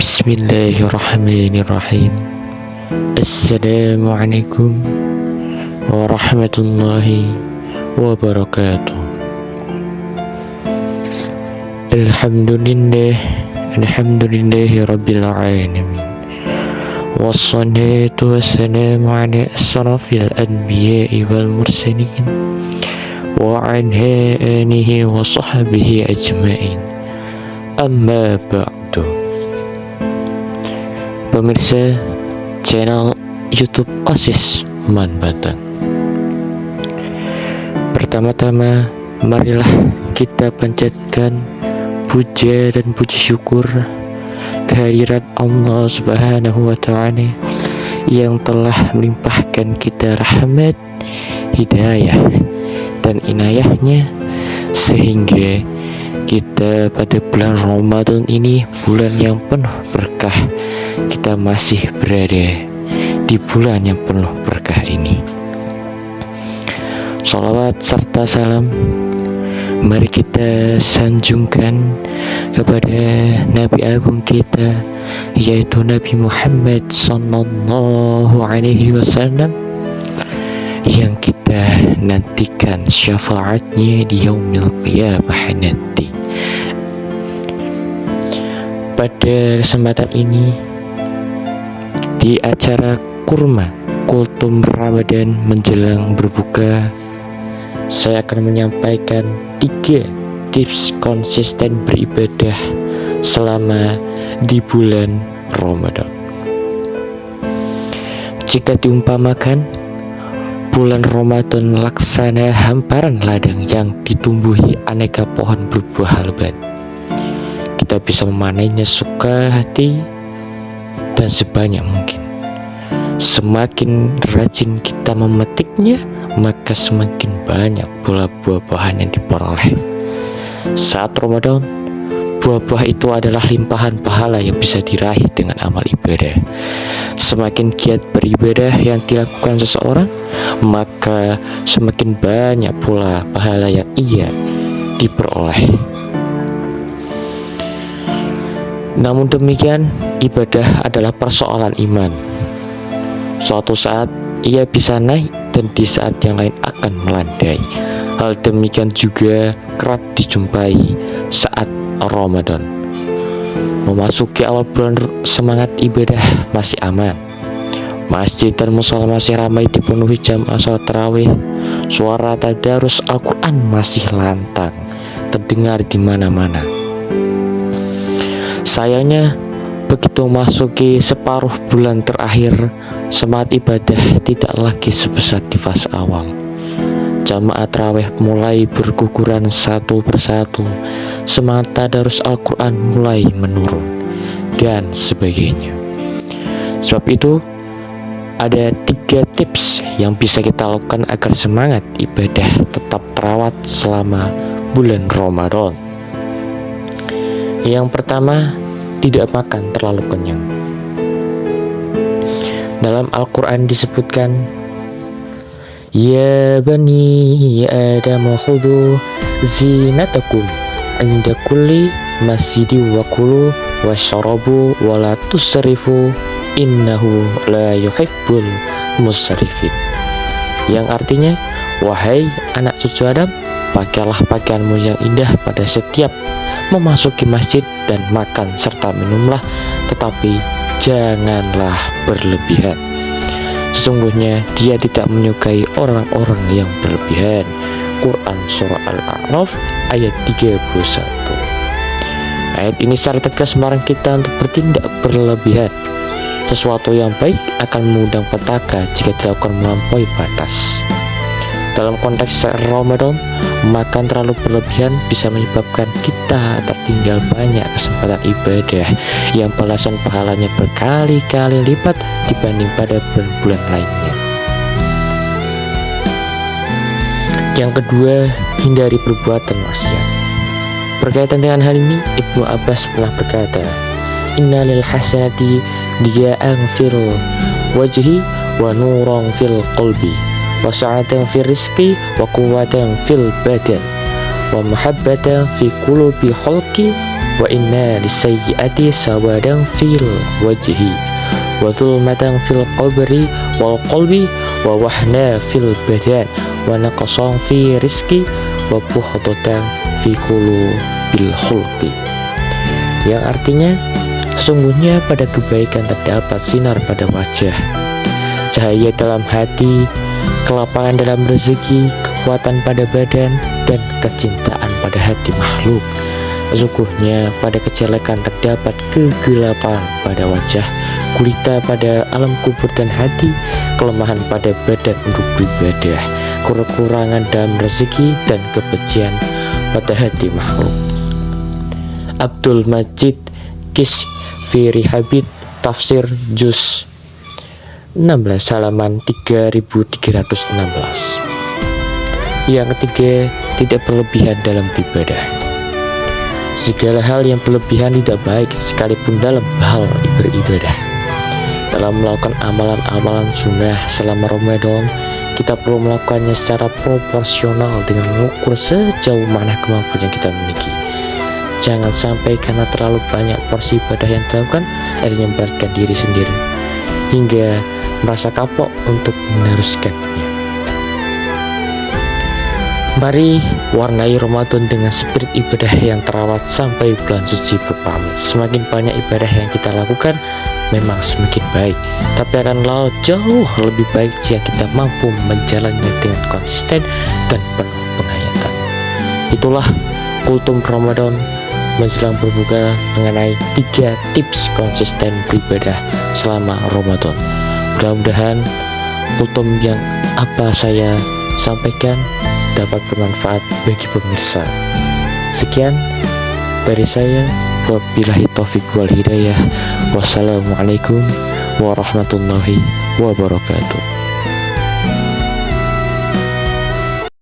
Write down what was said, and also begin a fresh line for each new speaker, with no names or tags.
Bismillahirrahmanirrahim. Assalamualaikum warahmatullahi wabarakatuh. Alhamdulillahi rabbil alamin. Wassalatu wassalamu ala asrafil anbiya'i wal mursalin wa ala alihi wa sahbihi ajma'in. Amma ba'du. Pemirsa channel YouTube OSIS Manbatang, pertama-tama marilah kita panjatkan puja dan puji syukur kehadirat Allah Subhanahu wa Ta'ala yang telah melimpahkan kita rahmat, hidayah dan inayahnya sehingga kita pada bulan Ramadan ini, bulan yang penuh berkah, kita masih berada di bulan yang penuh berkah ini. Shalawat serta salam mari kita sanjungkan kepada Nabi Agung kita, yaitu Nabi Muhammad Sallallahu Alaihi Wasallam, yang kita nantikan syafaatnya di yaumil qiyamah nanti. Pada kesempatan ini, di acara Kurma Kultum Ramadan menjelang berbuka, saya akan menyampaikan 3 tips konsisten beribadah selama di bulan Ramadan. Jika diumpamakan, bulan Ramadan laksana hamparan ladang yang ditumbuhi aneka pohon berbuah lebat. Kita bisa memanennya suka hati dan sebanyak mungkin. Semakin rajin kita memetiknya, maka semakin banyak pula buah-buahan yang diperoleh. Saat Ramadan, buah-buah itu adalah limpahan pahala yang bisa diraih dengan amal ibadah. Semakin giat beribadah yang dilakukan seseorang, maka semakin banyak pula pahala yang ia diperoleh. Namun demikian, ibadah adalah persoalan iman. Suatu saat ia bisa naik dan di saat yang lain akan melandai. Hal demikian juga kerap dijumpai saat Ramadan. Memasuki awal bulan, semangat ibadah masih aman. Masjid dan musala masih ramai dipenuhi jamaah salat tarawih. Suara tadarus Al-Quran masih lantang terdengar di mana-mana. Sayangnya, begitu memasuki separuh bulan terakhir, semangat ibadah tidak lagi sebesar di fase awal. Jamaah tarawih mulai berguguran satu persatu, semangat tadarus Al-Quran mulai menurun, dan sebagainya. Sebab itu, ada 3 tips yang bisa kita lakukan agar semangat ibadah tetap terawat selama bulan Ramadan. Yang pertama, tidak makan terlalu kenyang. Dalam Al-Quran disebutkan, Ya bani Adam khudhu zinatakum inda kulli masjidi wa kulu washrabu wa la tusrifu innahu la yuhibbul musrifin. Yang artinya, wahai anak cucu Adam, pakailah pakaianmu yang indah pada setiap memasuki masjid dan makan serta minumlah, tetapi janganlah berlebihan. Sesungguhnya dia tidak menyukai orang-orang yang berlebihan. Quran Surah Al-A'raf ayat 31. Ayat ini secara tegas melarang kita untuk bertindak berlebihan. Sesuatu yang baik akan mengundang petaka jika dilakukan melampaui batas. Dalam konteks Ramadan, makan terlalu berlebihan bisa menyebabkan kita tertinggal banyak kesempatan ibadah yang balasan pahalanya berkali-kali lipat dibanding pada bulan-bulan lainnya. Yang kedua, hindari perbuatan maksiat. Berkaitan dengan hal ini, Ibnu Abbas pernah berkata, Inna lil hasanati diya'an fil wajhi wa nurang fil qalbi wa sa'atan fil rizqi wa quwwatan fil badan wa mahabbatan fi qulubi khalqi wa inna lisayyiati sawadan fil wajhi wa dhulmatan fil qabri wal qalbi wa wahna fil badan wa naqsan fi rizqi wa buhtatan fi qulubil khulqi. Yang artinya, sesungguhnya pada kebaikan terdapat sinar pada wajah, cahaya dalam hati, kelapangan dalam rezeki, kekuatan pada badan, dan kecintaan pada hati makhluk. Sesungguhnya pada kejelekan terdapat kegelapan pada wajah, gulita pada alam kubur dan hati, kelemahan pada badan untuk beribadah, kekurangan dalam rezeki, dan kebencian pada hati makhluk. Abdul Majid Kisfiri Habib, Tafsir Juz 16 halaman 3316. Yang ketiga, tidak berlebihan dalam beribadah. Segala hal yang berlebihan tidak baik, sekalipun dalam hal beribadah. Dalam melakukan amalan-amalan sunnah selama Ramadan, kita perlu melakukannya secara proporsional dengan mengukur sejauh mana kemampuan yang kita miliki. Jangan sampai karena terlalu banyak porsi ibadah yang dilakukan, akhirnya memberatkan diri sendiri hingga merasa kapok untuk meneruskannya. Mari warnai Ramadan dengan spirit ibadah yang terawat sampai bulan suci berpamit. Semakin banyak ibadah yang kita lakukan, memang semakin baik, tapi akan jauh lebih baik jika kita mampu menjalannya dengan konsisten dan penuh penghayatan. Itulah kultum Ramadan menjelang berbuka mengenai 3 tips konsisten beribadah selama Ramadan. Mudah-mudahan kultum yang apa saya sampaikan dapat bermanfaat bagi pemirsa. Sekian dari saya, wabillahi taufiq wal hidayah. Wassalamualaikum warahmatullahi wabarakatuh.